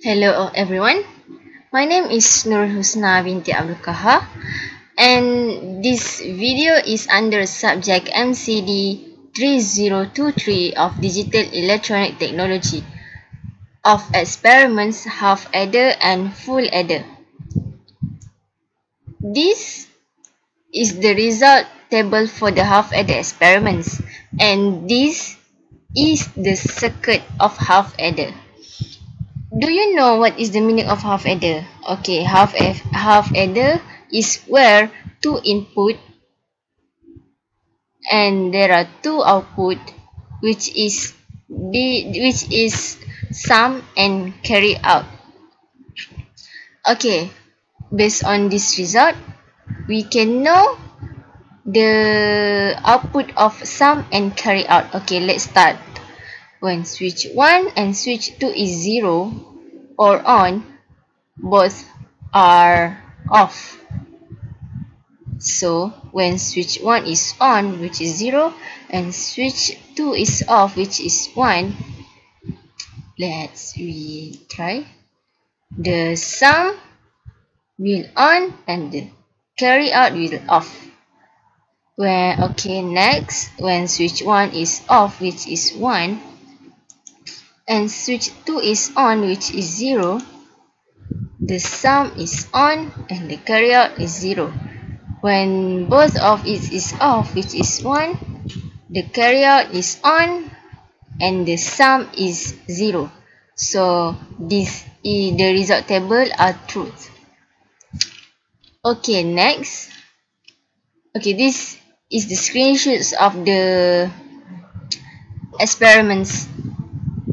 Hello everyone, my name is Nur Husna binti Abdul Kahar, and this video is under subject MCD 3023 of Digital Electronic Technology of experiments half adder and full adder. This is the result table for the half adder experiments, and this is the circuit of half adder. Do you know what is the meaning of half adder? Okay, half adder is where two input and there are two output, which is sum and carry out. Okay, based on this result, we can know the output of sum and carry out. Okay, let's start. When switch 1 and switch 2 is 0 or on, both are off. So when switch 1 is on, which is 0, and switch 2 is off, which is 1, let's try. The sum will on and the carry out will off. Next, when switch 1 is off, which is 1, and switch 2 is on, which is 0, the sum is on and the carry out is 0. When both of it is off, which is 1, the carry out is on and the sum is 0. So this is the result table are truth. Okay, next. Okay, this is the screenshots of the experiments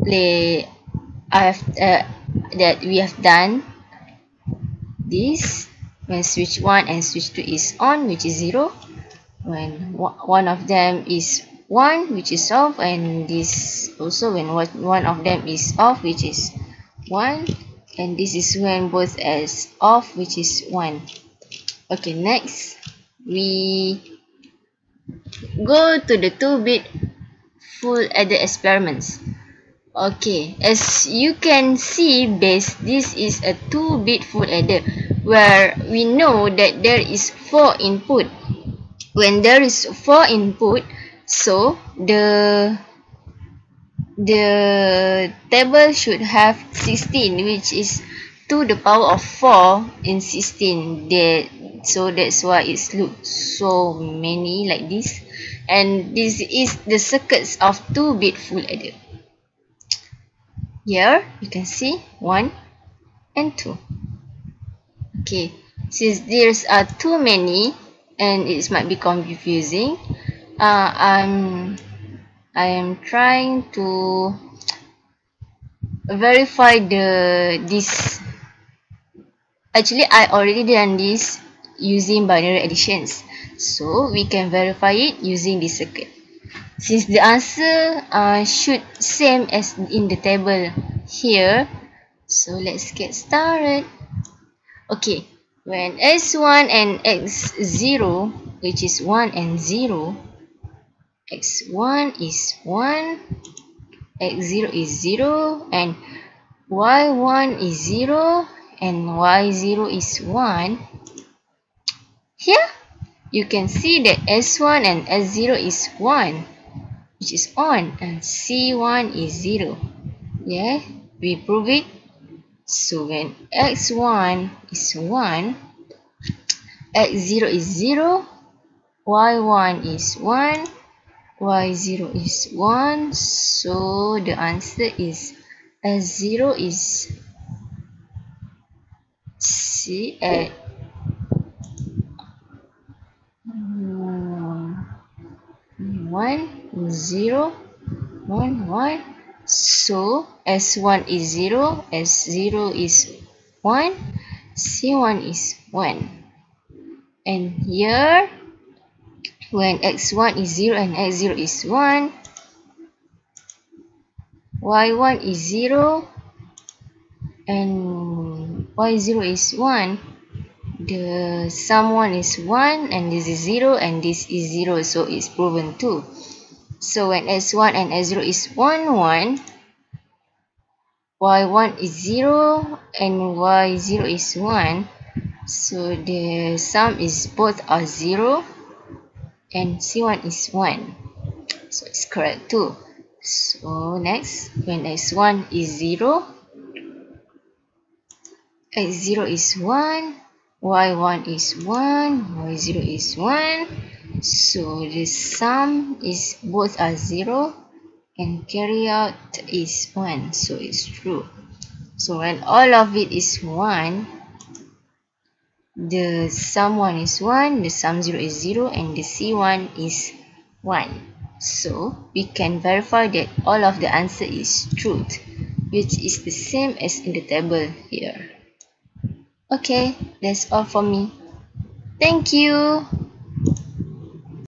that we have done. This when switch 1 and switch 2 is on, which is 0, when one of them is 1, which is off, and this also when one of them is off, which is 1, and this is when both is off, which is 1. Okay, next we go to the 2-bit full adder experiments. Okay, as you can see, this is a 2-bit full adder where we know that there is 4 input. When there is 4 input, so the table should have 16, which is to the power of 4 in 16. So that's why it looks so many like this. And this is the circuits of 2-bit full adder. Here you can see 1 and 2. Okay, since there's too many and it might be confusing, I am trying to verify this. Actually, I already done this using binary additions, so we can verify it using this circuit. Since the answer should same as in the table here, so let's get started. Okay, when x1 and x0, which is 1 and 0, x1 is 1, x0 is 0, and y1 is 0, and y0 is 1. Here, you can see that s1 and s0 is 1, which is on, and c1 is 0. Yeah, we prove it. So when x1 is 1, x0 is 0, y1 is 1, y0 is 1. So the answer is s0 is C. 1 0 1 1. So s1 is 0, s0 is 1, c1 is 1. And here, when x1 is 0 and x0 is 1, y1 is 0 and y0 is 1. The sum 1 is 1 and this is 0 and this is 0, so it's proven too. So when s1 and s0 is 1 1, y1 is 0 and y0 is 1. So the sum is both are 0 and c1 is 1. So it's correct too. So next, when x1 is 0, x0 is 1, y1 is 1, y0 is 1. So the sum is both are 0 and carry out is 1. So it's true. So when all of it is 1, the sum 1 is 1, the sum 0 is 0, and the C1 is 1. So we can verify that all of the answer is truth, which is the same as in the table here. Okay, that's all for me. Thank you.